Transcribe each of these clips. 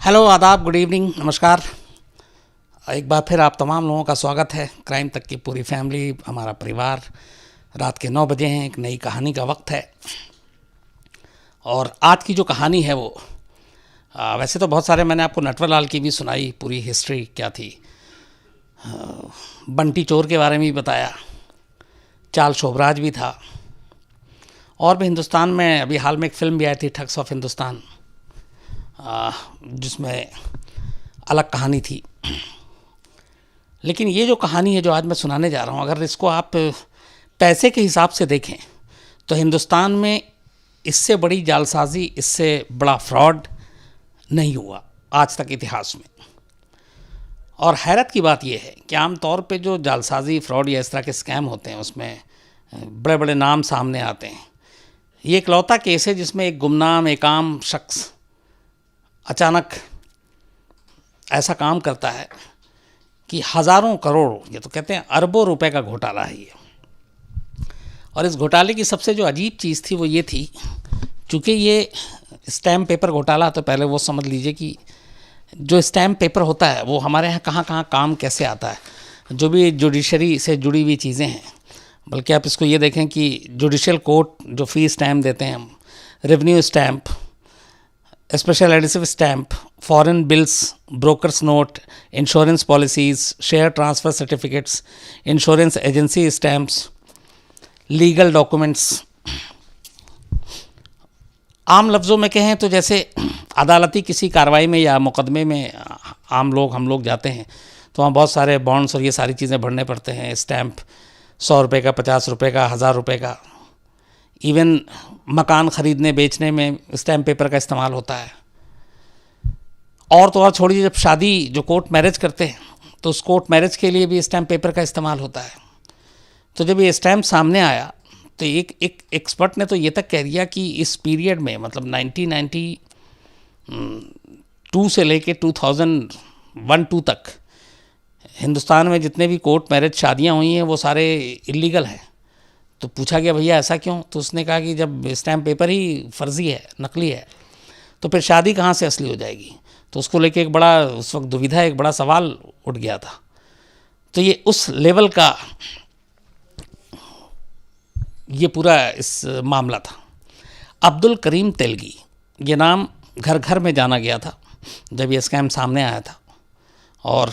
Hello, आदाब, good evening, नमस्कार। एक बार फिर आप तमाम लोगों का स्वागत है। क्राइम तक की पूरी फैमिली, हमारा परिवार, रात के 9 बजे हैं, एक नई कहानी का वक्त है। और आज की जो कहानी है वो वैसे तो बहुत सारे मैंने आपको नटवरलाल की भी सुनाई, पूरी हिस्ट्री क्या थी, बंटी चोर के बारे में भी बताया, चाल शोभराज भी था, और भी हिंदुस्तान में अभी हाल में एक फिल्म भी आई थी, ठग्स ऑफ हिंदुस्तान, जिसमें अलग कहानी थी। लेकिन ये जो कहानी है जो आज मैं सुनाने जा रहा हूँ, अगर इसको आप पैसे के हिसाब से देखें तो हिंदुस्तान में इससे बड़ी जालसाजी, इससे बड़ा फ्रॉड नहीं हुआ आज तक इतिहास में। और हैरत की बात यह है कि आम तौर पे जो जालसाजी, फ्रॉड या इस तरह के स्कैम होते हैं उसमें बड़े बड़े नाम सामने आते हैं। ये इकलौता केस है जिसमें एक गुमनाम, एक आम शख्स अचानक ऐसा काम करता है कि हज़ारों करोड़, ये तो कहते हैं अरबों रुपए का घोटाला है ये। और इस घोटाले की सबसे जो अजीब चीज़ थी वो ये थी, चूँकि ये स्टैम्प पेपर घोटाला, तो पहले वो समझ लीजिए कि जो स्टैम्प पेपर होता है वो हमारे यहाँ कहाँ कहाँ काम कैसे आता है। जो भी जुडिशरी से जुड़ी हुई चीज़ें हैं, बल्कि आप इसको ये देखें कि जुडिशल कोर्ट जो फी स्टैम्प देते हैं हम, revenue stamp, special adhesive stamp, foreign bills, brokers note, insurance policies, share transfer certificates, insurance agency stamps, legal documents. आम लफ्ज़ों में कहें तो जैसे अदालती किसी कार्रवाई में या मुकदमे में आम लोग, हम लोग जाते हैं तो वहाँ बहुत सारे बॉन्ड्स और ये सारी चीज़ें भरने पड़ते हैं। स्टैम्प 100 रुपये का, 50 रुपये का, 1000 रुपये का। इवन मकान ख़रीदने बेचने में स्टैम्प पेपर का इस्तेमाल होता है। और तो और छोड़िए, जब शादी, जो कोर्ट मैरिज करते हैं तो उस कोर्ट मैरिज के लिए भी स्टैम्प पेपर का इस्तेमाल होता है। तो जब ये स्टैम्प सामने आया तो एक एक्सपर्ट ने तो ये तक कह दिया कि इस पीरियड में, मतलब 1992 से लेके 2001-2 तक हिंदुस्तान में जितने भी कोर्ट मैरिज शादियाँ हुई हैं वो सारे इलीगल हैं। तो पूछा गया भैया ऐसा क्यों? तो उसने कहा कि जब स्टैम्प पेपर ही फर्जी है, नकली है, तो फिर शादी कहाँ से असली हो जाएगी? तो उसको लेके एक बड़ा, उस वक्त दुविधा, एक बड़ा सवाल उठ गया था। तो ये उस लेवल का ये पूरा इस मामला था। अब्दुल करीम तेलगी, ये नाम घर घर में जाना गया था जब ये स्कैम सामने आया था। और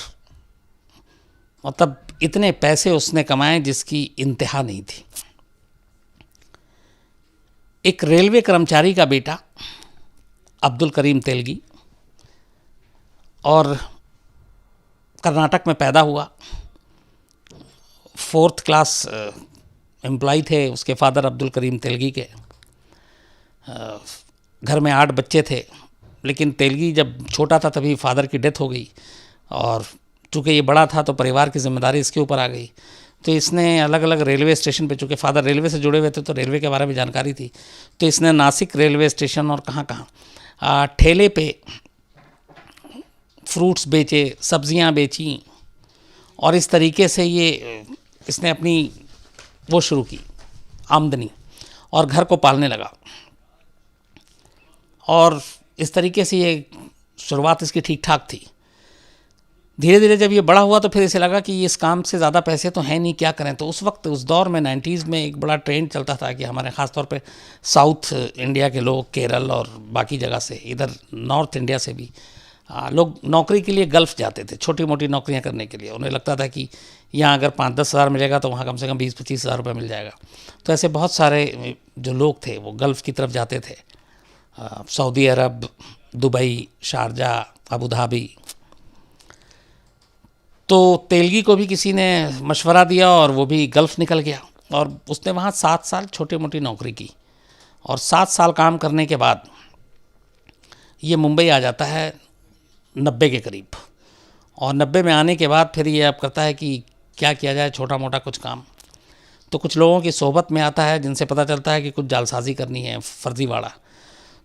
मतलब इतने पैसे उसने कमाए जिसकी इंतहा नहीं थी। एक रेलवे कर्मचारी का बेटा अब्दुल करीम तेलगी, और कर्नाटक में पैदा हुआ, 4th क्लास एम्प्लॉय थे उसके फादर अब्दुल करीम तेलगी के। घर में 8 बच्चे थे, लेकिन तेलगी जब छोटा था तभी फादर की डेथ हो गई, और चूँकि ये बड़ा था तो परिवार की जिम्मेदारी इसके ऊपर आ गई। तो इसने अलग अलग रेलवे स्टेशन पे, चूँकि फादर रेलवे से जुड़े हुए थे तो रेलवे के बारे में जानकारी थी, तो इसने नासिक रेलवे स्टेशन और कहाँ कहाँ ठेले पे फ्रूट्स बेचे, सब्जियां बेची, और इस तरीके से ये इसने अपनी वो शुरू की आमदनी, और घर को पालने लगा। और इस तरीके से ये शुरुआत इसकी ठीक ठाक थी। धीरे धीरे जब ये बड़ा हुआ तो फिर इसे लगा कि इस काम से ज़्यादा पैसे तो हैं नहीं, क्या करें। तो उस वक्त, उस दौर में 90s में एक बड़ा ट्रेंड चलता था कि हमारे ख़ास तौर पे साउथ इंडिया के लोग, केरल और बाकी जगह से, इधर नॉर्थ इंडिया से भी लोग नौकरी के लिए गल्फ़ जाते थे, छोटी मोटी नौकरियां करने के लिए। उन्हें लगता था कि यहाँ अगर 5-10 हज़ार मिलेगा तो वहाँ कम से कम 20-25 हज़ार रुपये मिल जाएगा। तो ऐसे बहुत सारे जो लोग थे वो गल्फ़ की तरफ जाते थे, सऊदी अरब, दुबई, शारजा, अबू धाबी। तो तेलगी को भी किसी ने मशवरा दिया और वो भी गल्फ़ निकल गया, और उसने वहाँ 7 साल छोटी मोटी नौकरी की। और 7 साल काम करने के बाद ये मुंबई आ जाता है 90 के करीब। और 90 में आने के बाद फिर ये अब करता है कि क्या किया जाए, छोटा मोटा कुछ काम। तो कुछ लोगों की सोहबत में आता है जिनसे पता चलता है कि कुछ जालसाजी करनी है, फर्जीवाड़ा।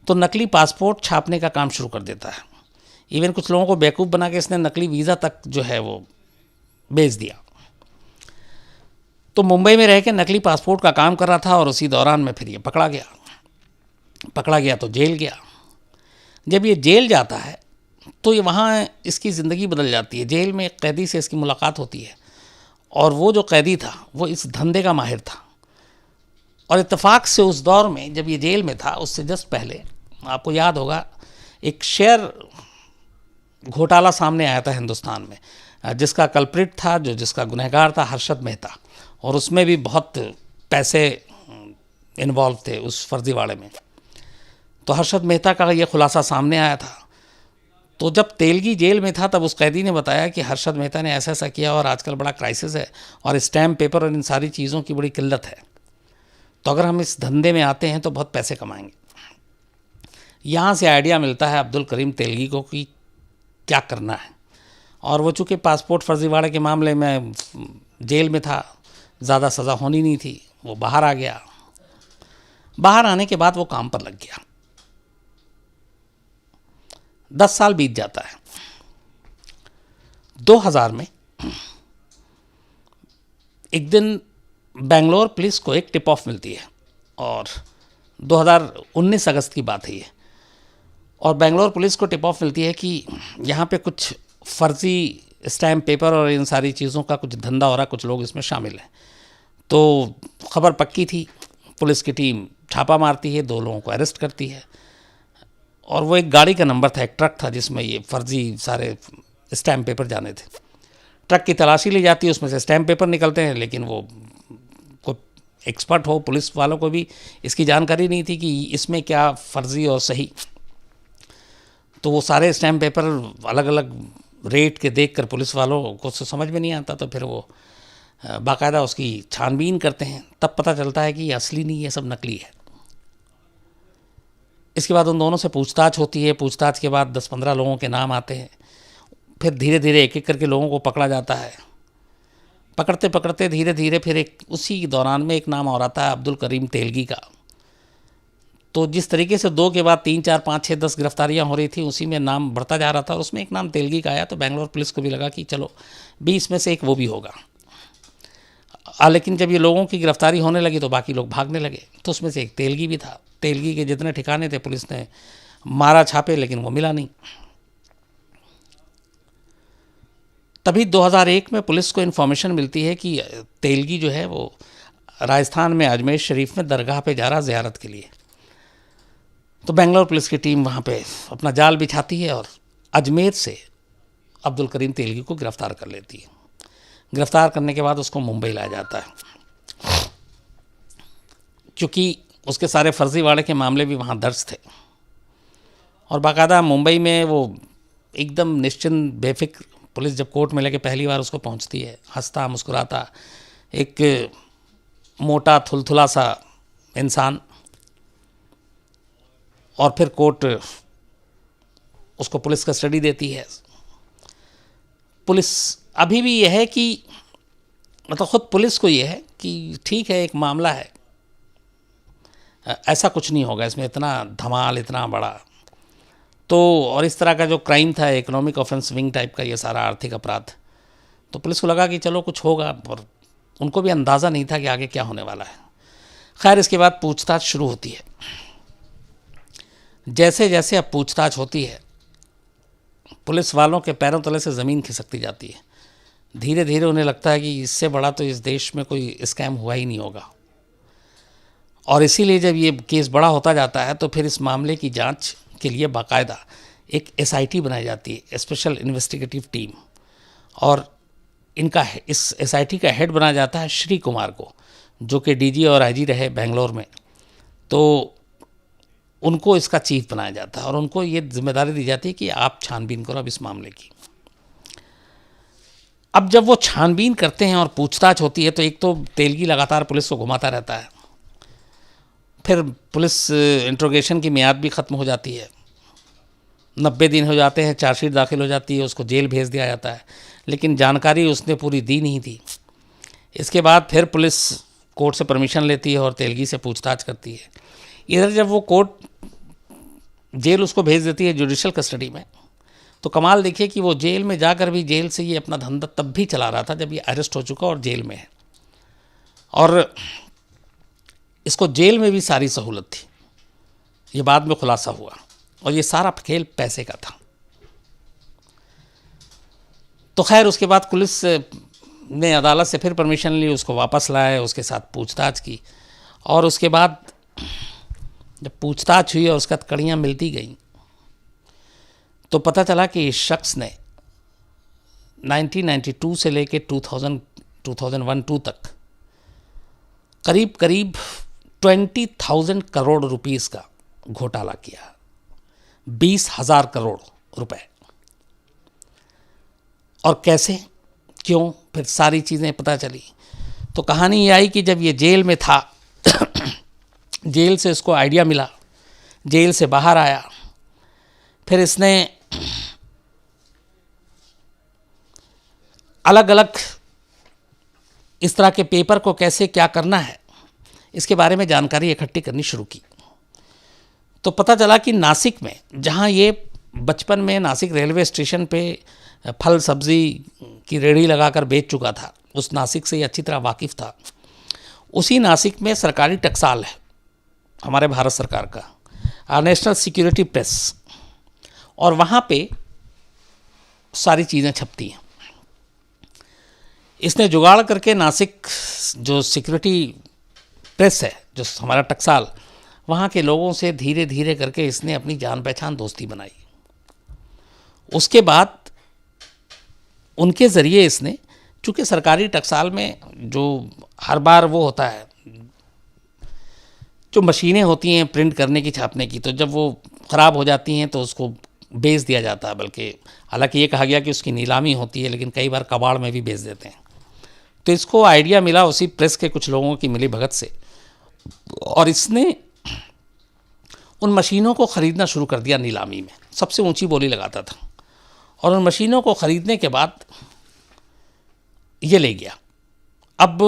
तो नकली पासपोर्ट छापने का काम शुरू कर देता है। इवन कुछ लोगों को बेवकूफ़ बना के इसने नकली वीज़ा तक जो है वो भेज दिया। तो मुंबई में रह के नकली पासपोर्ट का काम कर रहा था, और उसी दौरान में फिर ये पकड़ा गया तो जेल गया। जब ये जेल जाता है तो ये वहाँ इसकी ज़िंदगी बदल जाती है। जेल में एक कैदी से इसकी मुलाकात होती है और वो जो कैदी था वो इस धंधे का माहिर था। और इत्तेफाक से उस दौर में जब ये जेल में था उससे जस्ट पहले आपको याद होगा एक शेयर घोटाला सामने आया था हिंदुस्तान में, जिसका कल्प्रिट था, जिसका गुनहगार था हर्षद मेहता, और उसमें भी बहुत पैसे इन्वॉल्व थे उस फर्जीवाड़े में। तो हर्षद मेहता का ये खुलासा सामने आया था। तो जब तेलगी जेल में था तब उस कैदी ने बताया कि हर्षद मेहता ने ऐसा ऐसा किया और आजकल बड़ा क्राइसिस है और स्टैम्प पेपर और इन सारी चीज़ों की बड़ी किल्लत है, तो अगर हम इस धंधे में आते हैं तो बहुत पैसे कमाएंगे। यहाँ से आइडिया मिलता है अब्दुल करीम तेलगी को कि क्या करना है। और वो चूँकि पासपोर्ट फर्जीवाड़े के मामले में जेल में था, ज़्यादा सज़ा होनी नहीं थी, वो बाहर आ गया। बाहर आने के बाद वो काम पर लग गया। 10 साल बीत जाता है। 2000 में एक दिन बेंगलोर पुलिस को एक टिप ऑफ मिलती है और 2019 अगस्त की बात है ये। और बेंगलोर पुलिस को टिप ऑफ मिलती है कि यहाँ पे कुछ फर्जी स्टैम्प पेपर और इन सारी चीज़ों का कुछ धंधा हो रहा, कुछ लोग इसमें शामिल हैं। तो खबर पक्की थी, पुलिस की टीम छापा मारती है, 2 लोगों को अरेस्ट करती है। और वो एक गाड़ी का नंबर था, एक ट्रक था जिसमें ये फर्जी सारे स्टैम्प पेपर जाने थे। ट्रक की तलाशी ली जाती है, उसमें से स्टैम्प पेपर निकलते हैं, लेकिन वो कोई एक्सपर्ट हो, पुलिस वालों को भी इसकी जानकारी नहीं थी कि इसमें क्या फ़र्ज़ी और सही। तो वो सारे स्टैम्प पेपर अलग अलग रेट के देखकर पुलिस वालों को समझ में नहीं आता, तो फिर वो बाकायदा उसकी छानबीन करते हैं। तब पता चलता है कि ये असली नहीं, ये सब नकली है। इसके बाद उन दोनों से पूछताछ होती है। पूछताछ के बाद 10-15 लोगों के नाम आते हैं। फिर धीरे धीरे एक एक करके लोगों को पकड़ा जाता है। पकड़ते पकड़ते धीरे धीरे फिर एक उसी दौरान में एक नाम और आता है अब्दुल करीम तेलगी का। तो जिस तरीके से 2 के बाद 3, 4, 5, 6, 10 गिरफ्तारियां हो रही थी, उसी में नाम बढ़ता जा रहा था और उसमें एक नाम तेलगी का आया। तो बेंगलोर पुलिस को भी लगा कि चलो 20 में से एक वो भी होगा। लेकिन जब ये लोगों की गिरफ्तारी होने लगी तो बाकी लोग भागने लगे। तो उसमें से एक तेलगी भी था। तेलगी के जितने ठिकाने थे पुलिस ने मारा छापे, लेकिन वो मिला नहीं। तभी 2001 में पुलिस को इन्फॉर्मेशन मिलती है कि तेलगी जो है वो राजस्थान में अजमेर शरीफ में दरगाह पे जा रहा ज़ियारत के लिए। तो बेंगलोर पुलिस की टीम वहाँ पे अपना जाल बिछाती है और अजमेर से अब्दुल करीम तेलगी को गिरफ़्तार कर लेती है। गिरफ़्तार करने के बाद उसको मुंबई लाया जाता है, क्योंकि उसके सारे फर्जीवाड़े के मामले भी वहाँ दर्ज थे। और बाकायदा मुंबई में वो एकदम निश्चिंत बेफिक्र, पुलिस जब कोर्ट में लेके पहली बार उसको पहुँचती है, हंसता मुस्कुराता एक मोटा थुलथुला सा इंसान। और फिर कोर्ट उसको पुलिस कस्टडी देती है। पुलिस अभी भी यह है कि मतलब ख़ुद पुलिस को यह है कि ठीक है, एक मामला है, ऐसा कुछ नहीं होगा इसमें, इतना धमाल इतना बड़ा। तो और इस तरह का जो क्राइम था, इकोनॉमिक ऑफेंस विंग टाइप का, ये सारा आर्थिक अपराध, तो पुलिस को लगा कि चलो कुछ होगा, और उनको भी अंदाज़ा नहीं था कि आगे क्या होने वाला है। खैर, इसके बाद पूछताछ शुरू होती है। जैसे जैसे अब पूछताछ होती है, पुलिस वालों के पैरों तले से ज़मीन खिसकती जाती है। धीरे धीरे उन्हें लगता है कि इससे बड़ा तो इस देश में कोई स्कैम हुआ ही नहीं होगा। और इसीलिए जब ये केस बड़ा होता जाता है तो फिर इस मामले की जांच के लिए बाकायदा एक SIT बनाई जाती है, स्पेशल इन्वेस्टिगेटिव टीम। और इनका इस SIT का हेड बनाया जाता है श्री कुमार को, जो कि DG और IG रहे बेंगलोर में। तो उनको इसका चीफ बनाया जाता है और उनको ये जिम्मेदारी दी जाती है कि आप छानबीन करो अब इस मामले की। अब जब वो छानबीन करते हैं और पूछताछ होती है, तो एक तो तेलगी लगातार पुलिस को घुमाता रहता है। फिर पुलिस इंट्रोगेशन की मियाद भी ख़त्म हो जाती है, 90 दिन हो जाते हैं, चार्जशीट दाखिल हो जाती है, उसको जेल भेज दिया जाता है, लेकिन जानकारी उसने पूरी दी नहीं थी। इसके बाद फिर पुलिस कोर्ट से परमिशन लेती है और तेलगी से पूछताछ करती है। इधर जब वो कोर्ट जेल उसको भेज देती है जुडिशल कस्टडी में, तो कमाल देखिए कि वो जेल में जाकर भी जेल से ये अपना धंधा तब भी चला रहा था जब ये अरेस्ट हो चुका और जेल में है। और इसको जेल में भी सारी सहूलत थी, ये बाद में खुलासा हुआ। और ये सारा खेल पैसे का था। तो खैर उसके बाद पुलिस ने अदालत से फिर परमिशन ली, उसको वापस लाए, उसके साथ पूछताछ की, और उसके बाद जब पूछताछ हुई और उसके बाद कड़ियाँ मिलती गई तो पता चला कि इस शख्स ने 1992 से लेके 2001-2 तक करीब करीब 20,000 करोड़ रुपीस का घोटाला किया, 20,000 करोड़ रुपए। और कैसे, क्यों, फिर सारी चीज़ें पता चली। तो कहानी ये आई कि जब ये जेल में था जेल से इसको आइडिया मिला, जेल से बाहर आया, फिर इसने अलग अलग इस तरह के पेपर को कैसे क्या करना है इसके बारे में जानकारी इकट्ठी करनी शुरू की। तो पता चला कि नासिक में, जहाँ ये बचपन में नासिक रेलवे स्टेशन पे फल सब्जी की रेहड़ी लगाकर बेच चुका था, उस नासिक से ये अच्छी तरह वाकिफ़ था। उसी नासिक में सरकारी टकसाल है हमारे भारत सरकार का, नेशनल सिक्योरिटी प्रेस, और वहाँ पे सारी चीज़ें छपती हैं। इसने जुगाड़ करके नासिक जो सिक्योरिटी प्रेस है, जो हमारा टकसाल, वहाँ के लोगों से धीरे धीरे करके इसने अपनी जान पहचान दोस्ती बनाई। उसके बाद उनके ज़रिए इसने, चूँकि सरकारी टकसाल में जो हर बार वो होता है, जो मशीनें होती हैं प्रिंट करने की, छापने की, तो जब वो ख़राब हो जाती हैं तो उसको बेच दिया जाता है। बल्कि हालांकि ये कहा गया कि उसकी नीलामी होती है, लेकिन कई बार कबाड़ में भी बेच देते हैं। तो इसको आइडिया मिला उसी प्रेस के कुछ लोगों की मिली भगत से, और इसने उन मशीनों को ख़रीदना शुरू कर दिया नीलामी में, सबसे ऊंची बोली लगाता था। और उन मशीनों को ख़रीदने के बाद ये ले गया। अब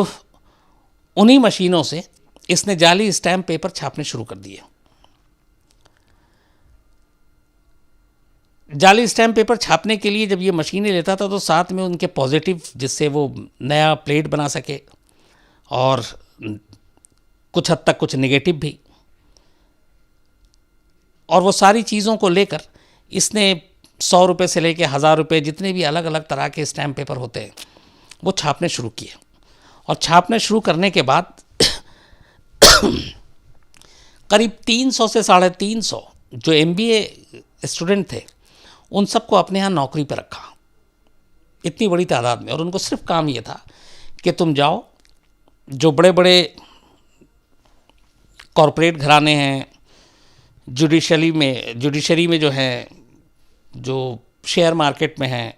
उन्हीं मशीनों से इसने जाली स्टैम्प पेपर छापने शुरू कर दिए। जाली स्टैम्प पेपर छापने के लिए जब ये मशीनें लेता था तो साथ में उनके पॉजिटिव, जिससे वो नया प्लेट बना सके, और कुछ हद तक कुछ नेगेटिव भी। और वो सारी चीज़ों को लेकर इसने 100 रुपये से लेकर 1000 रुपये, जितने भी अलग अलग तरह के स्टैम्प पेपर होते हैं, वो छापने शुरू किए। और छापने शुरू करने के बाद करीब 300 से 350 जो MBA स्टूडेंट थे, उन सबको अपने यहाँ नौकरी पर रखा, इतनी बड़ी तादाद में। और उनको सिर्फ काम ये था कि तुम जाओ, जो बड़े बड़े कॉरपोरेट घराने हैं, जुडिशरी में जो हैं, जो शेयर मार्केट में हैं,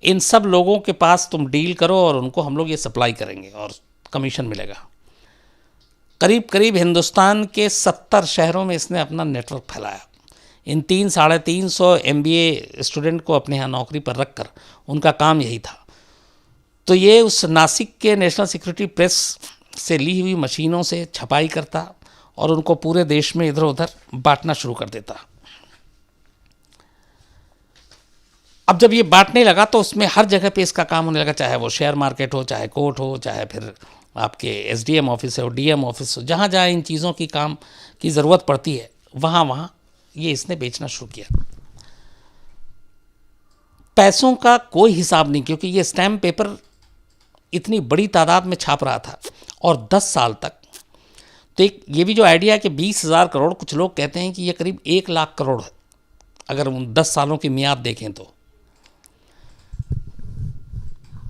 इन सब लोगों के पास तुम डील करो और उनको हम लोग ये सप्लाई करेंगे और कमीशन मिलेगा। करीब करीब हिंदुस्तान के 70 शहरों में इसने अपना नेटवर्क फैलाया। इन 300-350 MBA स्टूडेंट को अपने यहाँ नौकरी पर रखकर उनका काम यही था। तो ये उस नासिक के नेशनल सिक्योरिटी प्रेस से ली हुई मशीनों से छपाई करता और उनको पूरे देश में इधर उधर बांटना शुरू कर देता। अब जब ये बांटने लगा तो उसमें हर जगह पे इसका काम होने लगा, चाहे वो शेयर मार्केट हो, चाहे कोर्ट हो, चाहे फिर आपके SDM ऑफिस हो, DM ऑफिस हो, जहाँ जहाँ इन चीज़ों की काम की ज़रूरत पड़ती है, वहाँ वहाँ ये इसने बेचना शुरू किया। पैसों का कोई हिसाब नहीं, क्योंकि ये स्टैम्प पेपर इतनी बड़ी तादाद में छाप रहा था और 10 साल तक। तो एक ये भी जो आइडिया है कि 20,000 करोड़, कुछ लोग कहते हैं कि ये करीब 1 लाख करोड़ है अगर उन 10 सालों की मियाद देखें तो।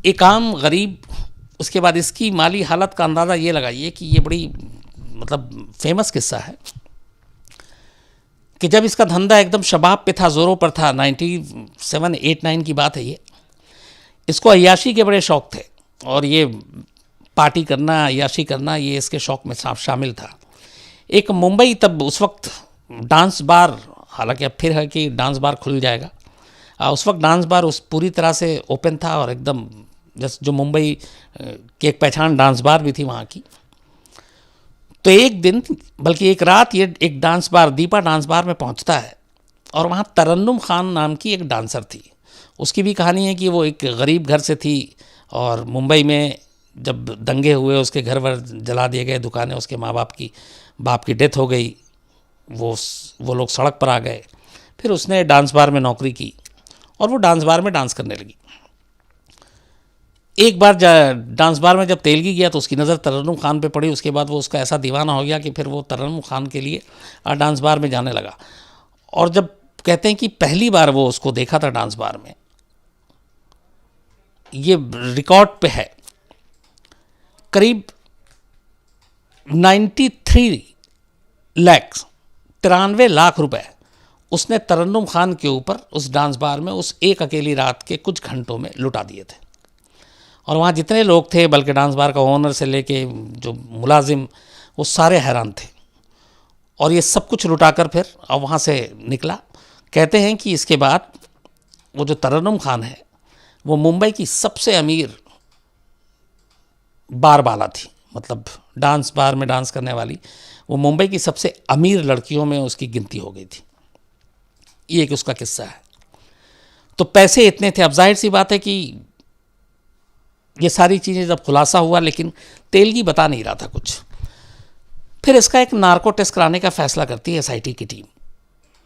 एक आम गरीब, उसके बाद इसकी माली हालत का अंदाज़ा ये लगाइए कि ये बड़ी मतलब फेमस किस्सा है कि जब इसका धंधा एकदम शबाब पे था, ज़ोरों पर था, 97-8-9 की बात है ये, इसको अय्याशी के बड़े शौक़ थे और ये पार्टी करना, अय्याशी करना, ये इसके शौक़ में शामिल था। एक मुंबई, तब उस वक्त डांस बार, हालांकि अब फिर है कि डांस बार खुल जाएगा, उस वक्त डांस बार उस पूरी तरह से ओपन था और एकदम जैसे जो मुंबई की एक पहचान डांस बार भी थी वहाँ की। तो एक दिन, बल्कि एक रात, ये एक dance bar, Deepa dance bar में पहुँचता है और वहाँ तरन्नुम खान नाम की एक डांसर थी। उसकी भी कहानी है कि वो एक गरीब घर से थी और मुंबई में जब दंगे हुए, उसके घर वर जला दिए गए, दुकानें, उसके बाप की डेथ हो गई, वो लोग सड़क पर आ गए। फिर उसने डांस बार में नौकरी की और वो डांस बार में डांस करने लगी। एक बार डांस बार में जब तेलगी गया तो उसकी नज़र तरन्नुम खान पे पड़ी। उसके बाद वो उसका ऐसा दीवाना हो गया कि फिर वो तरन्नुम खान के लिए डांस बार में जाने लगा। और जब कहते हैं कि पहली बार वो उसको देखा था डांस बार में, ये रिकॉर्ड पे है, करीब 93 लाख रुपए उसने तरन्नुम खान के ऊपर उस डांस बार में उस एक अकेली रात के कुछ घंटों में लुटा दिए थे। और वहाँ जितने लोग थे, बल्कि डांस बार का ओनर से लेके जो मुलाजिम, वो सारे हैरान थे। और ये सब कुछ लुटाकर फिर अब वहाँ से निकला। कहते हैं कि इसके बाद वो जो तरन्नुम खान है वो मुंबई की सबसे अमीर बार बाला थी, मतलब डांस बार में डांस करने वाली वो मुंबई की सबसे अमीर लड़कियों में उसकी गिनती हो गई थी। ये एक उसका किस्सा है। तो पैसे इतने थे। अब जाहिर सी बात है कि ये सारी चीज़ें जब खुलासा हुआ, लेकिन तेलगी बता नहीं रहा था कुछ। फिर इसका एक नार्को टेस्ट कराने का फैसला करती है एसआईटी की टीम।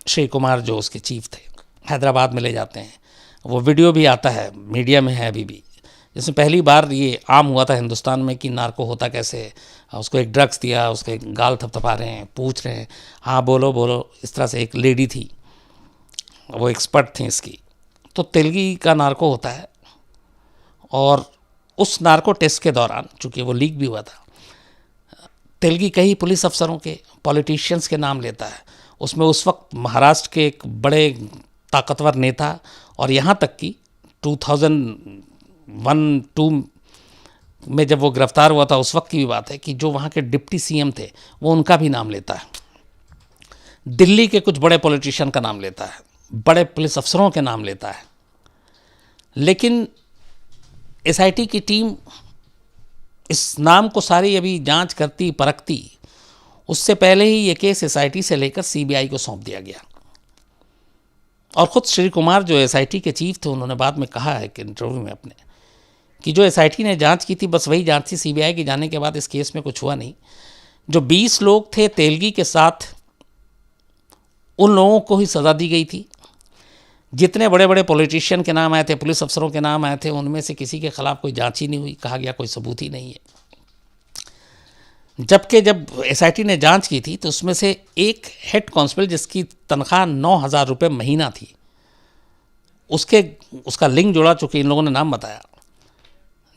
श्री कुमार जो उसके चीफ थे, हैदराबाद में ले जाते हैं। वो वीडियो भी आता है, मीडिया में है अभी भी, जिसमें पहली बार ये आम हुआ था हिंदुस्तान में कि नार्को होता कैसे है। उसको एक ड्रग्स दिया, उसके गाल थपथपा रहे हैं, पूछ रहे हैं, हाँ बोलो बोलो, इस तरह से। एक लेडी थी, वो एक्सपर्ट थी इसकी। तो तेलगी का नार्को होता है। और उस नार्को टेस्ट के दौरान, चूँकि वो लीक भी हुआ था, तेलगी कई पुलिस अफसरों के, पॉलिटिशियंस के नाम लेता है। उसमें उस वक्त महाराष्ट्र के एक बड़े ताकतवर नेता, और यहाँ तक कि 2001-2 में जब वो गिरफ्तार हुआ था उस वक्त की भी बात है कि जो वहाँ के डिप्टी सीएम थे वो उनका भी नाम लेता है। दिल्ली के कुछ बड़े पॉलिटिशियन का नाम लेता है, बड़े पुलिस अफसरों के नाम लेता है। लेकिन एसआईटी की टीम इस नाम को सारी अभी जांच करती परखती, उससे पहले ही ये केस एसआईटी से लेकर सीबीआई को सौंप दिया गया। और ख़ुद श्री कुमार जो एसआईटी के चीफ थे, उन्होंने बाद में कहा है कि इंटरव्यू में अपने, कि जो एसआईटी ने जांच की थी बस वही जांच थी। सीबीआई के जाने के बाद इस केस में कुछ हुआ नहीं। जो 20 लोग थे तेलगी के साथ, उन लोगों को ही सज़ा दी गई थी। जितने बड़े बड़े पॉलिटिशियन के नाम आए थे, पुलिस अफसरों के नाम आए थे, उनमें से किसी के खिलाफ कोई जांच ही नहीं हुई। कहा गया कोई सबूत ही नहीं है। जबकि जब एसआईटी ने जांच की थी तो उसमें से एक हेड कांस्टेबल जिसकी तनख्वाह 9,000 रुपये महीना थी, उसका लिंक जोड़ा, चूँकि इन लोगों ने नाम बताया।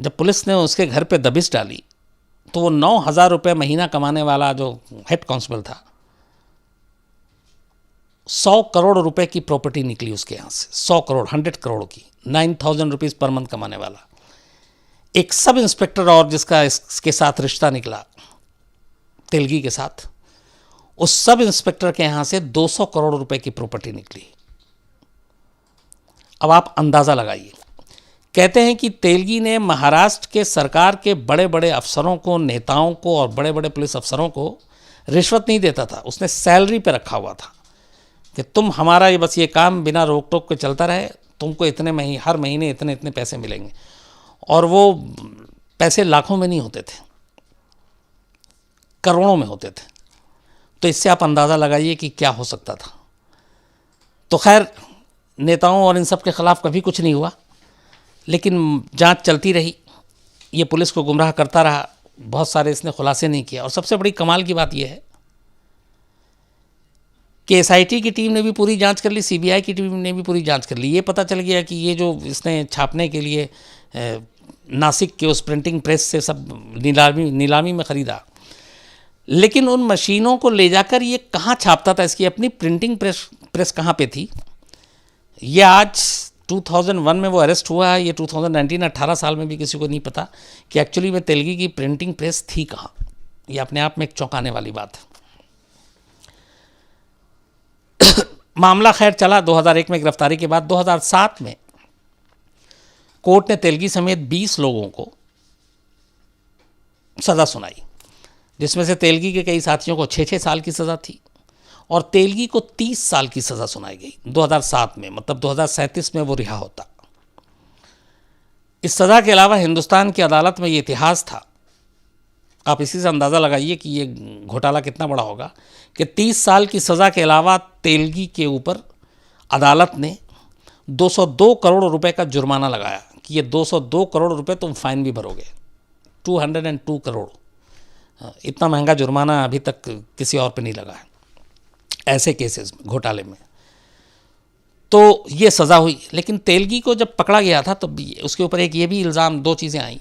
जब पुलिस ने उसके घर पे दबिश डाली तो वो 9,000 रुपये महीना कमाने वाला जो हेड कांस्टेबल था, 100 करोड़ रुपए की प्रॉपर्टी निकली उसके यहाँ से। 100 करोड़, 100 करोड़ की, 9,000 रुपीज़ पर मंथ कमाने वाला एक सब इंस्पेक्टर, और जिसका इसके साथ रिश्ता निकला तेलगी के साथ, उस सब इंस्पेक्टर के यहाँ से 200 करोड़ रुपए की प्रॉपर्टी निकली। अब आप अंदाज़ा लगाइए। कहते हैं कि तेलगी ने महाराष्ट्र के सरकार के बड़े बड़े अफसरों को, नेताओं को और बड़े बड़े पुलिस अफसरों को रिश्वत नहीं देता था। उसने सैलरी पे रखा हुआ था कि तुम हमारा ये बस ये काम बिना रोक टोक के चलता रहे, तुमको इतने हर महीने इतने इतने पैसे मिलेंगे। और वो पैसे लाखों में नहीं होते थे, करोड़ों में होते थे। तो इससे आप अंदाज़ा लगाइए कि क्या हो सकता था। तो खैर, नेताओं और इन सब के ख़िलाफ़ कभी कुछ नहीं हुआ, लेकिन जांच चलती रही। ये पुलिस को गुमराह करता रहा, बहुत सारे इसने खुलासे नहीं किया। और सबसे बड़ी कमाल की बात यह है कि एसआईटी की टीम ने भी पूरी जांच कर ली, सीबीआई की टीम ने भी पूरी जांच कर ली। ये पता चल गया कि ये जो इसने छापने के लिए नासिक के उस प्रिंटिंग प्रेस से सब नीलामी में ख़रीदा, लेकिन उन मशीनों को ले जाकर ये कहाँ छापता था, इसकी अपनी प्रिंटिंग प्रेस कहाँ पे थी। ये आज 2001 में वो अरेस्ट हुआ है, ये 2019 18 साल में भी किसी को नहीं पता कि एक्चुअली में तेलगी की प्रिंटिंग प्रेस थी कहाँ। ये अपने आप में एक चौंकाने वाली बात है। मामला खैर चला। 2001 में गिरफ्तारी के बाद 2007 में कोर्ट ने तेलगी समेत 20 लोगों को सज़ा सुनाई, जिसमें से तेलगी के कई साथियों को 6-6 साल की सज़ा थी और तेलगी को 30 साल की सज़ा सुनाई गई 2007 में। मतलब 2037 में वो रिहा होता। इस सज़ा के अलावा हिंदुस्तान की अदालत में ये इतिहास था, आप इसी से अंदाज़ा लगाइए कि ये घोटाला कितना बड़ा होगा, कि 30 साल की सज़ा के अलावा तेलगी के ऊपर अदालत ने 202 करोड़ रुपए का जुर्माना लगाया कि ये 202 करोड़ रुपए तुम फाइन भी भरोगे, 202 करोड़। इतना महंगा जुर्माना अभी तक किसी और पे नहीं लगा है ऐसे केसेस में, घोटाले में। तो ये सज़ा हुई। लेकिन तेलगी को जब पकड़ा गया था तो उसके ऊपर एक ये भी इल्ज़ाम, दो चीज़ें आई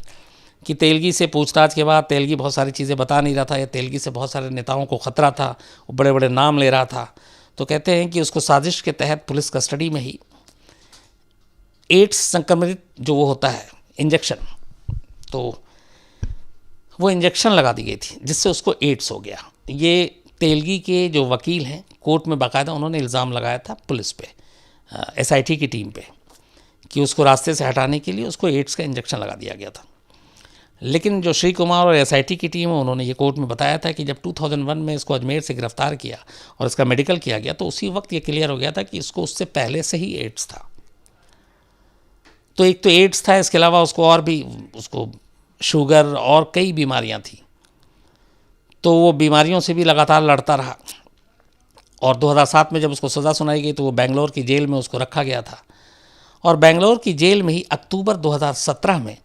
कि तेलगी से पूछताछ के बाद तेलगी बहुत सारी चीज़ें बता नहीं रहा था, या तेलगी से बहुत सारे नेताओं को ख़तरा था, वो बड़े बड़े नाम ले रहा था। तो कहते हैं कि उसको साजिश के तहत पुलिस कस्टडी में ही एड्स संक्रमित जो वो होता है इंजेक्शन, तो वो इंजेक्शन लगा दी गई थी जिससे उसको एड्स हो गया। ये तेलगी के जो वकील हैं कोर्ट में बाकायदा उन्होंने इल्ज़ाम लगाया था पुलिस पे, एसआईटी की टीम पे, कि उसको रास्ते से हटाने के लिए उसको एड्स का इंजेक्शन लगा दिया गया था। लेकिन जो श्री कुमार और एसआईटी की टीम है उन्होंने ये कोर्ट में बताया था कि जब 2001 में इसको अजमेर से गिरफ्तार किया और इसका मेडिकल किया गया तो उसी वक्त ये क्लियर हो गया था कि इसको उससे पहले से ही एड्स था। तो एक तो एड्स था, इसके अलावा उसको और भी उसको शुगर और कई बीमारियां थी। तो वो बीमारियों से भी लगातार लड़ता रहा और 2007 में जब उसको सज़ा सुनाई गई तो वो बेंगलोर की जेल में उसको रखा गया था। और बेंगलोर की जेल में ही अक्टूबर 2017 में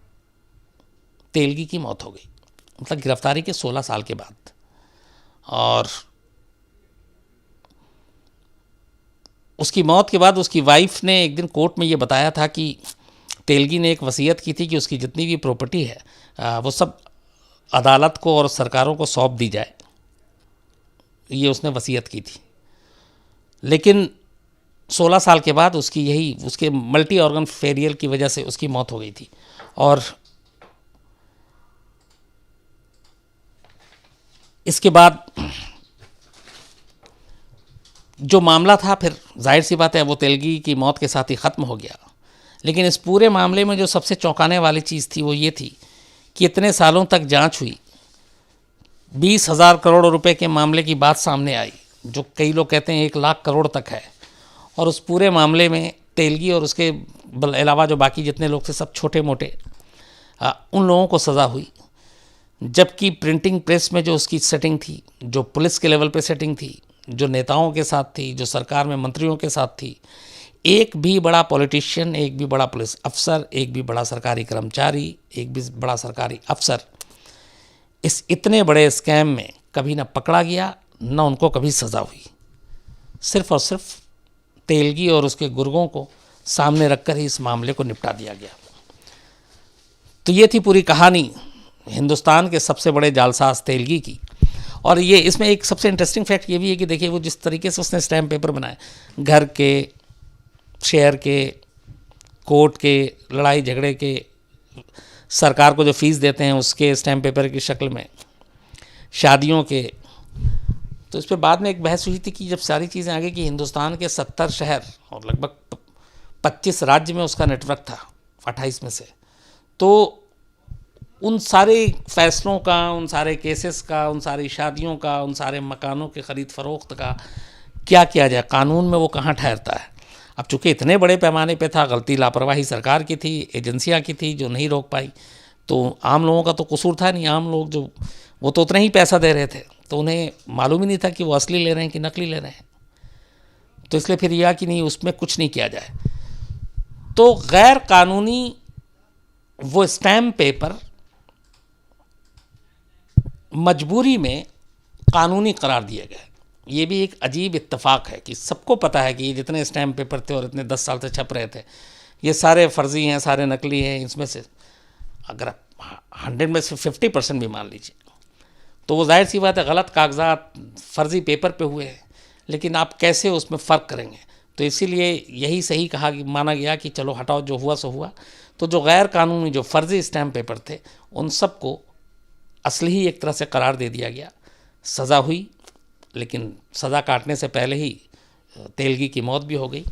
तेलगी की मौत हो गई, मतलब गिरफ्तारी के 16 साल के बाद। और उसकी मौत के बाद उसकी वाइफ ने एक दिन कोर्ट में ये बताया था कि तेलगी ने एक वसीयत की थी कि उसकी जितनी भी प्रॉपर्टी है वो सब अदालत को और सरकारों को सौंप दी जाए, ये उसने वसीयत की थी। लेकिन 16 साल के बाद उसके मल्टी ऑर्गन फेलियर की वजह से उसकी मौत हो गई थी। और इसके बाद जो मामला था फिर जाहिर सी बात है वो तेलगी की मौत के साथ ही ख़त्म हो गया। लेकिन इस पूरे मामले में जो सबसे चौंकाने वाली चीज़ थी वो ये थी कि इतने सालों तक जांच हुई, 20,000 करोड़ रुपए के मामले की बात सामने आई, जो कई लोग कहते हैं 1 लाख करोड़ तक है। और उस पूरे मामले में तेलगी और उसके अलावा जो बाकी जितने लोग थे सब छोटे मोटे उन लोगों को सज़ा हुई। जबकि प्रिंटिंग प्रेस में जो उसकी सेटिंग थी, जो पुलिस के लेवल पे सेटिंग थी, जो नेताओं के साथ थी, जो सरकार में मंत्रियों के साथ थी, एक भी बड़ा पॉलिटिशियन, एक भी बड़ा पुलिस अफसर, एक भी बड़ा सरकारी कर्मचारी, एक भी बड़ा सरकारी अफसर इस इतने बड़े स्कैम में कभी ना पकड़ा गया, ना उनको कभी सज़ा हुई। सिर्फ और सिर्फ तेलगी और उसके गुर्गों को सामने रखकर ही इस मामले को निपटा दिया गया। तो ये थी पूरी कहानी हिंदुस्तान के सबसे बड़े जालसाज तेलगी की। और ये इसमें एक सबसे इंटरेस्टिंग फैक्ट ये भी है कि देखिए वो जिस तरीके से उसने स्टैम्प पेपर बनाए, घर के, शहर के, कोर्ट के, लड़ाई झगड़े के, सरकार को जो फीस देते हैं उसके स्टैम्प पेपर की शक्ल में, शादियों के। तो इस पर बाद में एक बहस हुई थी कि जब सारी चीज़ें आगे कि हिंदुस्तान के 70 शहर और लगभग 25 राज्य में उसका नेटवर्क था, 28 में से, तो उन सारे फैसलों का, उन सारे केसेस का, उन सारी शादियों का, उन सारे मकानों के ख़रीद फरोख्त का क्या किया जाए, कानून में वो कहाँ ठहरता है। अब चूँकि इतने बड़े पैमाने पे था, गलती लापरवाही सरकार की थी, एजेंसियाँ की थी जो नहीं रोक पाई, तो आम लोगों का तो कसूर था नहीं। आम लोग जो वो तो उतना ही पैसा दे रहे थे, तो उन्हें मालूम ही नहीं था कि वो असली ले रहे हैं कि नकली ले रहे हैं। तो इसलिए फिर यह कि नहीं, उसमें कुछ नहीं किया जाए। तो गैर कानूनी वो स्टैम्प पेपर मजबूरी में कानूनी करार दिए गए। ये भी एक अजीब इत्तेफाक है कि सबको पता है कि ये जितने स्टैम्प पेपर थे और इतने 10 साल से छप रहे थे, ये सारे फर्जी हैं, सारे नकली हैं। इसमें से अगर 100 में से 50% भी मान लीजिए तो वो जाहिर सी बात है गलत कागजात, फर्जी पेपर पे हुए हैं। लेकिन आप कैसे उसमें फ़र्क करेंगे? तो इसीलिए यही सही कहा कि माना गया कि चलो हटाओ, जो हुआ सो हुआ। तो जो गैर कानूनी, जो फर्जी स्टैम्प पेपर थे, उन सब को असली ही एक तरह से करार दे दिया गया। सज़ा हुई, लेकिन सज़ा काटने से पहले ही तेलगी की मौत भी हो गई।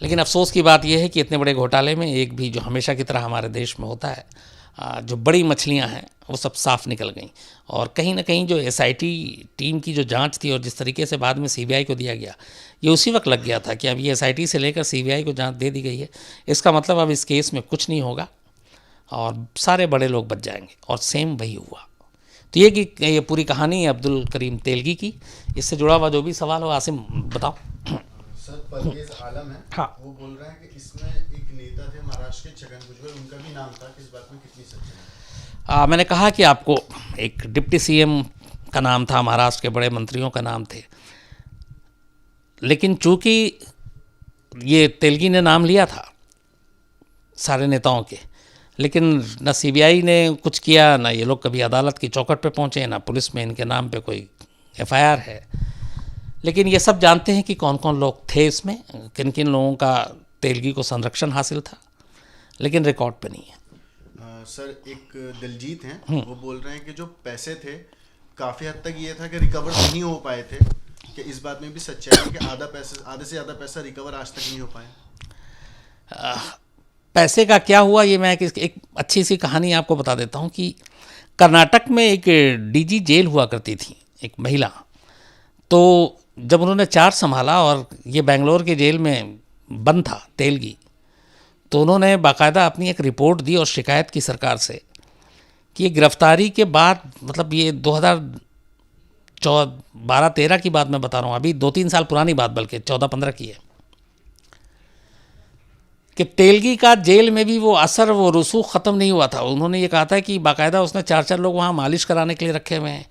लेकिन अफसोस की बात यह है कि इतने बड़े घोटाले में एक भी, जो हमेशा की तरह हमारे देश में होता है, जो बड़ी मछलियां हैं वो सब साफ निकल गईं। और कहीं ना कहीं जो एसआईटी टीम की जो जांच थी और जिस तरीके से बाद में सीबीआई को दिया गया, ये उसी वक्त लग गया था कि अब ये एसआईटी से लेकर सीबीआई को जांच दे दी गई है, इसका मतलब अब इस केस में कुछ नहीं होगा और सारे बड़े लोग बच जाएंगे। और सेम वही हुआ। तो ये पूरी कहानी है अब्दुल करीम तेलगी की। इससे जुड़ा हुआ जो भी सवाल हो, आसिम बताओ। सर, परवेज़ आलम है, हाँ, वो बोल रहे हैं कि इसमें एक नेता थे महाराष्ट्र के छगन भुजबल, उनका भी नाम था, इस बात में कितनी सच्चाई है? मैंने कहा कि आपको एक डिप्टी सीएम का नाम था, महाराष्ट्र के बड़े मंत्रियों का नाम थे, लेकिन चूंकि ये तेलगी ने नाम लिया था सारे नेताओं के, लेकिन न सीबीआई ने कुछ किया, ना ये लोग कभी अदालत की चौखट पे पहुँचे, ना पुलिस में इनके नाम पे कोई एफआईआर है। लेकिन ये सब जानते हैं कि कौन कौन लोग थे इसमें, किन किन लोगों का तेलगी को संरक्षण हासिल था, लेकिन रिकॉर्ड पे नहीं है। सर, एक दिलजीत हैं, वो बोल रहे हैं कि जो पैसे थे काफ़ी हद तक ये था कि रिकवर नहीं हो पाए थे, कि इस बात में भी सच्चाई है कि आधे से ज़्यादा पैसा रिकवर आज तक नहीं हो पाया? पैसे का क्या हुआ, ये मैं एक अच्छी सी कहानी आपको बता देता हूँ कि कर्नाटक में एक डीजी जेल हुआ करती थी, एक महिला। तो जब उन्होंने चार्ज संभाला और ये बेंगलोर के जेल में बंद था तेलगी, तो उन्होंने बाकायदा अपनी एक रिपोर्ट दी और शिकायत की सरकार से कि ये गिरफ्तारी के बाद, मतलब ये 2012-13 की बात मैं बता रहा हूँ, अभी 2-3 साल पुरानी बात, बल्कि 14-15 की है, कि तेलगी का जेल में भी वो असर, वो रसूख ख़त्म नहीं हुआ था। उन्होंने ये कहा था कि बाकायदा उसने 4-4 लोग वहाँ मालिश कराने के लिए रखे हुए हैं,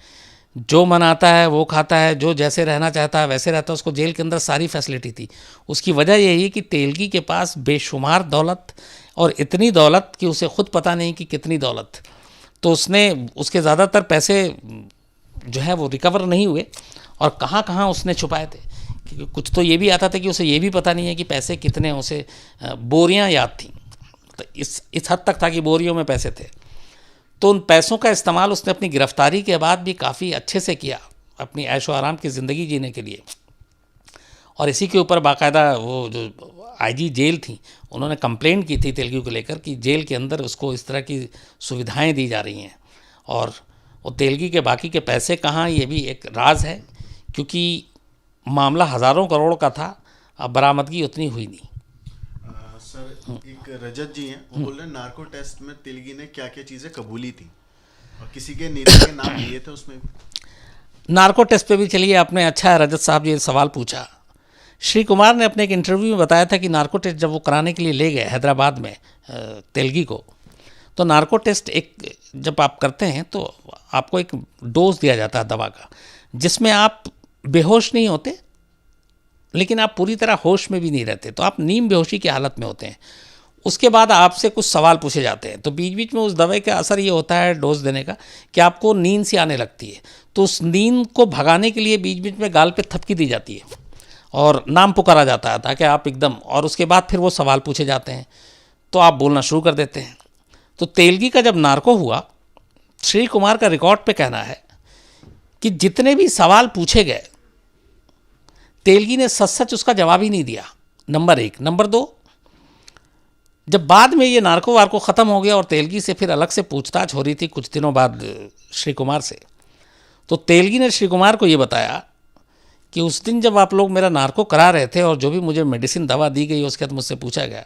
जो मनाता है वो खाता है, जो जैसे रहना चाहता है वैसे रहता है, उसको जेल के अंदर सारी फैसिलिटी थी। उसकी वजह यही है कि तेलगी के पास बेशुमार दौलत, और इतनी दौलत कि उसे खुद पता नहीं कि कितनी दौलत। तो उसके ज़्यादातर पैसे जो है वो रिकवर नहीं हुए, और कहाँ कहाँ उसने छुपाए थे। क्योंकि कुछ तो ये भी आता था कि उसे ये भी पता नहीं है कि पैसे कितने, उसे बोरियां याद थी, तो इस हद तक था कि बोरियों में पैसे थे। तो उन पैसों का इस्तेमाल उसने अपनी गिरफ्तारी के बाद भी काफ़ी अच्छे से किया, अपनी ऐशो आराम की ज़िंदगी जीने के लिए। और इसी के ऊपर बाकायदा वो जो आईजी जेल थी, उन्होंने कंप्लेंट की थी तेलगी को लेकर कि जेल के अंदर उसको इस तरह की सुविधाएं दी जा रही हैं, और वो तेलगी के बाकी के पैसे कहाँ, ये भी एक राज है, क्योंकि मामला हज़ारों करोड़ का था, अब बरामदगी उतनी हुई नहीं। सर, एक रजत जी हैं, वो बोल रहे हैं नार्को टेस्ट में तेलगी ने क्या क्या चीज़ें कबूली थी, और किसी के नेता के नाम लिए थे उसमें भी। नार्को टेस्ट पे भी चलिए, आपने अच्छा है रजत साहब ये सवाल पूछा। श्री कुमार ने अपने एक इंटरव्यू में बताया था कि नार्को टेस्ट जब वो कराने के लिए ले गए हैदराबाद में तेलगी को, तो नार्को टेस्ट एक जब आप करते हैं तो आपको एक डोज दिया जाता है दवा का, जिसमें आप बेहोश नहीं होते, लेकिन आप पूरी तरह होश में भी नहीं रहते, तो आप नीम बेहोशी की हालत में होते हैं। उसके बाद आपसे कुछ सवाल पूछे जाते हैं, तो बीच बीच में उस दवाई का असर ये होता है डोज देने का कि आपको नींद सी आने लगती है। तो उस नींद को भगाने के लिए बीच बीच में गाल पे थपकी दी जाती है और नाम पुकारा जाता है ताकि आप एकदम, और उसके बाद फिर वो सवाल पूछे जाते हैं तो आप बोलना शुरू कर देते हैं। तो तेलगी का जब नार्को हुआ, श्री कुमार का रिकॉर्ड पे कहना है कि जितने भी सवाल पूछे गए, तेलगी ने सच सच उसका जवाब ही नहीं दिया, नंबर 1। नंबर 2, जब बाद में ये नार्को वार्को ख़त्म हो गया और तेलगी से फिर अलग से पूछताछ हो रही थी कुछ दिनों बाद श्री कुमार से, तो तेलगी ने श्री कुमार को ये बताया कि उस दिन जब आप लोग मेरा नार्को करा रहे थे और जो भी मुझे मेडिसिन दवा दी गई उसके बाद मुझसे पूछा गया,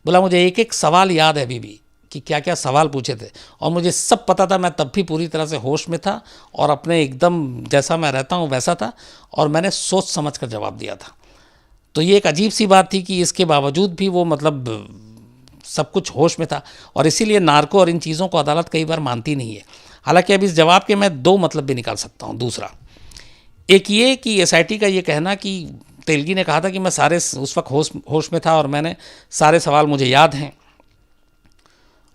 बोला मुझे एक एक सवाल याद है अभी भी कि क्या क्या सवाल पूछे थे, और मुझे सब पता था, मैं तब भी पूरी तरह से होश में था और अपने एकदम जैसा मैं रहता हूँ वैसा था, और मैंने सोच समझ कर जवाब दिया था। तो ये एक अजीब सी बात थी कि इसके बावजूद भी वो मतलब सब कुछ होश में था, और इसीलिए नार्को और इन चीज़ों को अदालत कई बार मानती नहीं है। हालांकि अब इस जवाब के मैं 2 मतलब भी निकाल सकता हूँ। दूसरा, एक ये कि एसआईटी का ये कहना कि तेलगी ने कहा था कि मैं सारे उस वक्त होश में था और मैंने सारे सवाल मुझे याद हैं,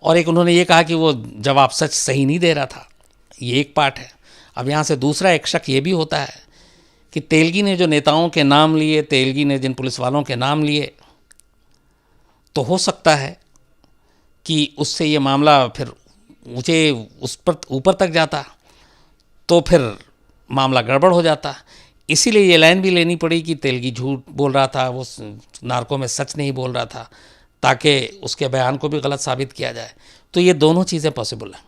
और एक उन्होंने ये कहा कि वो जवाब सच सही नहीं दे रहा था। ये एक पार्ट है। अब यहाँ से दूसरा एक शक ये भी होता है कि तेलगी ने जो नेताओं के नाम लिए, तेलगी ने जिन पुलिस वालों के नाम लिए, तो हो सकता है कि उससे ये मामला फिर ऊपर तक जाता, तो फिर मामला गड़बड़ हो जाता। इसीलिए ये लाइन भी लेनी पड़ी कि तेलगी झूठ बोल रहा था, वो नार्को में सच नहीं बोल रहा था, ताकि उसके बयान को भी गलत साबित किया जाए। तो ये दोनों चीज़ें पॉसिबल हैं।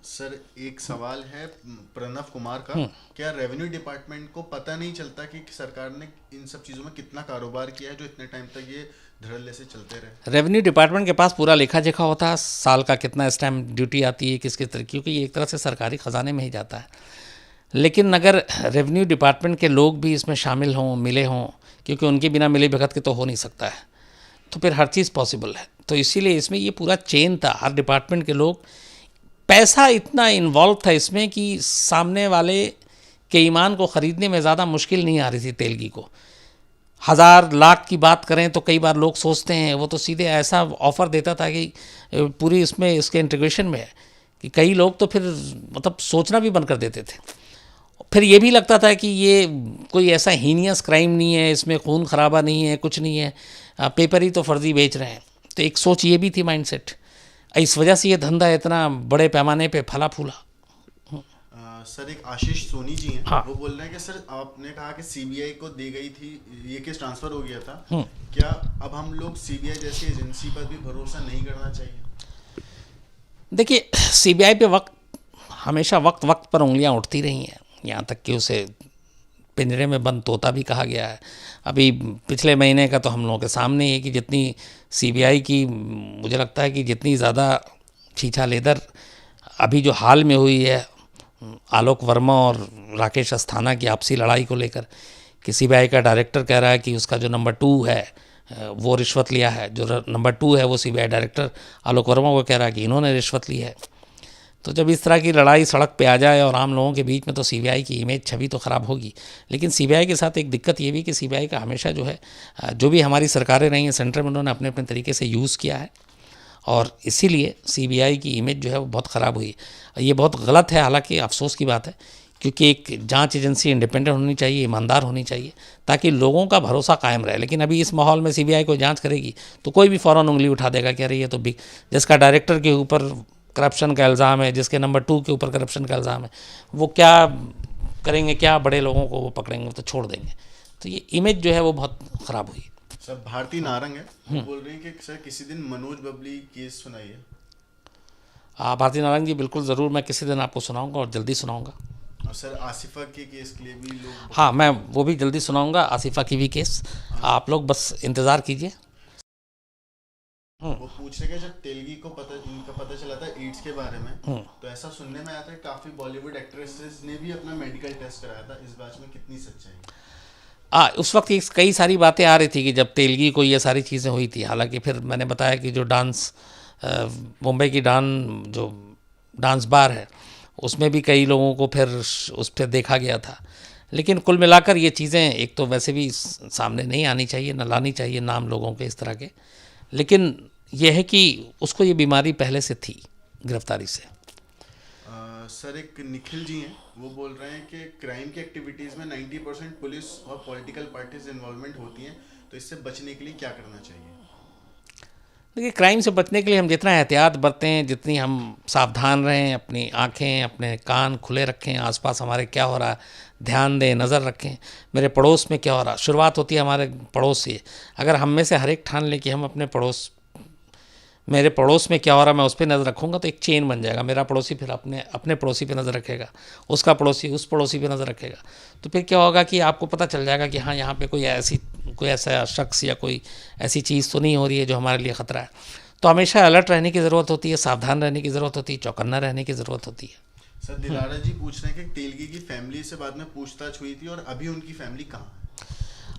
सर, एक सवाल है प्रणव कुमार का, क्या रेवेन्यू डिपार्टमेंट को पता नहीं चलता कि सरकार ने इन सब चीज़ों में कितना कारोबार किया है जो इतने टाइम तक ये धड़ल्ले से चलते रहे? रेवेन्यू डिपार्टमेंट के पास पूरा लेखा जोखा होता है, साल का कितना स्टैम्प ड्यूटी आती है किस तरह, क्योंकि ये एक तरह से सरकारी ख़जाने में ही जाता है। लेकिन अगर रेवेन्यू डिपार्टमेंट के लोग भी इसमें शामिल हों, मिले हों, क्योंकि उनके बिना मिले भगत के तो हो नहीं सकता है, तो फिर हर चीज़ पॉसिबल है। तो इसीलिए इसमें ये पूरा चेन था, हर डिपार्टमेंट के लोग, पैसा इतना इन्वॉल्व था इसमें कि सामने वाले के ईमान को ख़रीदने में ज़्यादा मुश्किल नहीं आ रही थी तेलगी को। 1000 लाख की बात करें तो कई बार लोग सोचते हैं, वो तो सीधे ऐसा ऑफ़र देता था कि पूरी इसमें इसके इंटीग्रेशन में है कि कई लोग तो फिर मतलब सोचना भी बंद कर देते थे। फिर ये भी लगता था कि ये कोई ऐसा हीनियस क्राइम नहीं है, इसमें खून खराबा नहीं है, कुछ नहीं है, पेपर ही तो फर्जी बेच रहे हैं। तो एक सोच ये भी थी, माइंडसेट। इस वजह से ये धंधा इतना बड़े पैमाने पे फला फूला। सर एक आशीष सोनी जी हैं, हाँ। वो बोल रहे हैं कि सर आपने कहा कि सीबीआई को दी गई थी, ये केस ट्रांसफर हो गया था, क्या अब हम लोग सीबीआई जैसी एजेंसी पर भी भरोसा नहीं करना चाहिए? देखिए, सीबीआई पे हमेशा वक्त वक्त पर उंगलियां उठती रही हैं, यहाँ तक कि उसे पिंजरे में बंद तोता भी कहा गया है। अभी पिछले महीने का तो हम लोगों के सामने ही है कि जितनी सीबीआई की, मुझे लगता है कि जितनी ज़्यादा छीछा लेदर अभी जो हाल में हुई है आलोक वर्मा और राकेश अस्थाना की आपसी लड़ाई को लेकर, कि सीबीआई का डायरेक्टर कह रहा है कि उसका जो नंबर 2 है वो रिश्वत लिया है, जो नंबर 2 है वो सीबीआई डायरेक्टर आलोक वर्मा को कह रहा है कि इन्होंने रिश्वत ली है। तो जब इस तरह की लड़ाई सड़क पे आ जाए और आम लोगों के बीच में, तो सीबीआई की इमेज, छवि तो ख़राब होगी। लेकिन सीबीआई के साथ एक दिक्कत ये भी कि सीबीआई का हमेशा जो है, जो भी हमारी सरकारें रही हैं सेंटर में, उन्होंने अपने अपने तरीके से यूज़ किया है और इसीलिए सीबीआई की इमेज जो है वो बहुत ख़राब हुई। ये बहुत गलत है, हालांकि अफसोस की बात है, क्योंकि एक जांच एजेंसी इंडिपेंडेंट होनी चाहिए, ईमानदार होनी चाहिए, ताकि लोगों का भरोसा कायम रहे। लेकिन अभी इस माहौल में सीबीआई को जांच करेगी तो कोई भी फ़ौरन उंगली उठा देगा कि अरे ये तो जिसका डायरेक्टर के ऊपर करप्शन का इल्ज़ाम है, जिसके नंबर 2 के ऊपर करप्शन का इल्ज़ाम है, वो क्या करेंगे, क्या बड़े लोगों को वो पकड़ेंगे, तो छोड़ देंगे। तो ये इमेज जो है वो बहुत ख़राब हुई। सर भारती नारंग है, वो बोल रही हैं कि सर किसी दिन मनोज बबली केस सुनाइए। भारती नारंग जी, बिल्कुल ज़रूर, मैं किसी दिन आपको सुनाऊंगा और जल्दी सुनाऊंगा। और सर आसिफा के केस के लिए भी लोग, हाँ, मैं वो भी जल्दी सुनाऊंगा, आसिफा की भी केस। आप लोग बस इंतज़ार कीजिए। वो पूछ रहे कि जब तेलगी को इनका पता चला था एड्स के बारे में, तो ऐसा सुनने में आया था काफ़ी बॉलीवुड एक्ट्रेसेस ने भी अपना मेडिकल टेस्ट कराया था। इस बात में कितनी सच्चाई? उस वक्त कई सारी बातें आ रही थी कि जब तेलगी को ये सारी चीज़ें हुई थी। हालांकि फिर मैंने बताया कि जो डांस, मुंबई की जो डांस बार है, उसमें भी कई लोगों को फिर उस पर देखा गया था। लेकिन कुल मिलाकर ये चीज़ें एक तो वैसे भी सामने नहीं आनी चाहिए, न लानी चाहिए नाम लोगों के इस तरह के। लेकिन यह है कि उसको ये बीमारी पहले से थी, गिरफ्तारी से। सर एक निखिल जी हैं, वो बोल रहे हैं कि क्राइम की एक्टिविटीज़ में 90% पुलिस और पॉलिटिकल पार्टीज इन्वॉल्वमेंट होती हैं, तो इससे बचने के लिए क्या करना चाहिए? देखिए, क्राइम से बचने के लिए हम जितना एहतियात बरतें, जितनी हम सावधान रहें, अपनी आँखें, अपने कान खुले रखें, आसपास हमारे क्या हो रहा है ध्यान दें, नज़र रखें, मेरे पड़ोस में क्या हो रहा। शुरुआत होती है हमारे पड़ोस से। अगर हम में से हर एक ठान ले कि हम मेरे पड़ोस में क्या हो रहा है मैं उस पर नज़र रखूँगा, तो एक चेन बन जाएगा। मेरा पड़ोसी फिर अपने पड़ोसी पे नज़र रखेगा, उसका पड़ोसी उस पड़ोसी पे नज़र रखेगा। तो फिर क्या होगा कि आपको पता चल जाएगा कि हाँ, यहाँ पे कोई ऐसा शख्स या कोई ऐसी चीज़ तो नहीं हो रही है जो हमारे लिए ख़तरा है। तो हमेशा अलर्ट रहने की ज़रूरत होती है, सावधान रहने की ज़रूरत होती है, चौकन्ना रहने की ज़रूरत होती है। सर दिलारा जी पूछ रहे हैं कि तेलगी की फैमिली से बाद में पूछताछ हुई थी और अभी उनकी फैमिली कहाँ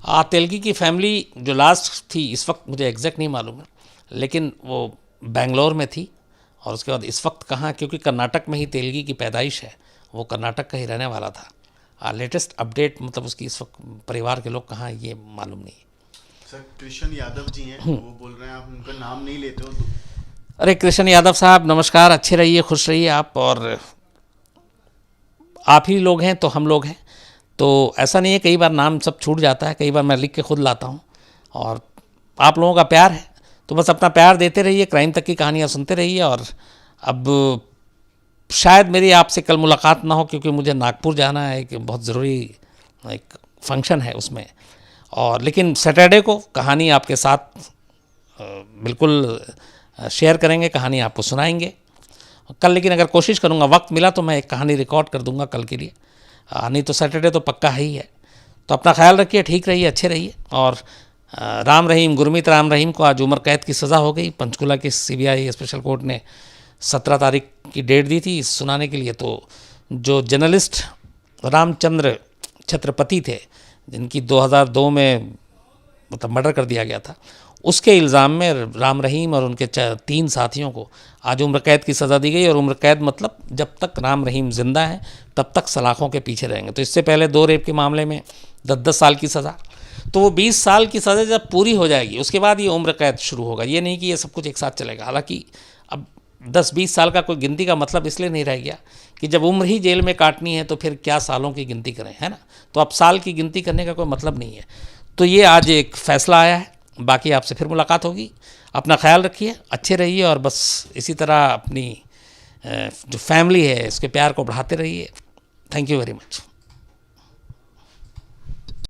है? तेलगी की फैमिली जो लास्ट थी, इस वक्त मुझे एग्जैक्ट नहीं मालूम है, लेकिन वो बेंगलोर में थी। और उसके बाद इस वक्त कहाँ, क्योंकि कर्नाटक में ही तेलगी की पैदाइश है, वो कर्नाटक का ही रहने वाला था। लेटेस्ट अपडेट मतलब उसकी इस वक्त परिवार के लोग कहाँ, ये मालूम नहीं। सर कृष्ण यादव जी हैं, वो बोल रहे हैं आप उनका नाम नहीं लेते हो तो। अरे कृष्ण यादव साहब, नमस्कार, अच्छे रहिए, खुश रहिए आप। और आप ही लोग हैं तो हम लोग हैं, तो ऐसा नहीं है, कई बार नाम सब छूट जाता है, कई बार मैं लिख के खुद लाता हूँ। और आप लोगों का प्यार है, तो बस अपना प्यार देते रहिए, क्राइम तक की कहानियाँ सुनते रहिए। और अब शायद मेरी आपसे कल मुलाकात ना हो, क्योंकि मुझे नागपुर जाना है, एक बहुत ज़रूरी एक फंक्शन है उसमें। और लेकिन सैटरडे को कहानी आपके साथ बिल्कुल शेयर करेंगे, कहानी आपको सुनाएंगे कल। लेकिन अगर कोशिश करूँगा, वक्त मिला तो मैं एक कहानी रिकॉर्ड कर दूँगा कल के लिए, नहीं तो सैटरडे तो पक्का ही है। तो अपना ख्याल रखिए, ठीक रहिए, अच्छे रहिए। और राम रहीम, गुरमीत राम रहीम को आज उम्र कैद की सज़ा हो गई। पंचकुला की सीबीआई स्पेशल कोर्ट ने 17 तारीख की डेट दी थी सुनाने के लिए। तो जो जर्नलिस्ट रामचंद्र छत्रपति थे, जिनकी 2002 में मतलब मर्डर कर दिया गया था, उसके इल्ज़ाम में राम रहीम और उनके 3 साथियों को आज उम्र कैद की सज़ा दी गई। और उम्र कैद मतलब जब तक राम रहीम ज़िंदा हैं तब तक सलाखों के पीछे रहेंगे। तो इससे पहले 2 रेप के मामले में 10-10 साल की सज़ा, तो वो 20 साल की सज़ा जब पूरी हो जाएगी उसके बाद ये उम्र कैद शुरू होगा। ये नहीं कि ये सब कुछ एक साथ चलेगा। हालांकि अब 10-20 साल का कोई गिनती का मतलब इसलिए नहीं रह गया कि जब उम्र ही जेल में काटनी है तो फिर क्या सालों की गिनती करें, है ना। तो अब साल की गिनती करने का कोई मतलब नहीं है। तो ये आज एक फ़ैसला आया है। बाकी आपसे फिर मुलाकात होगी। अपना ख्याल रखिए, अच्छे रहिए और बस इसी तरह अपनी जो फैमिली है इसके प्यार को बढ़ाते रहिए। Thank you very much.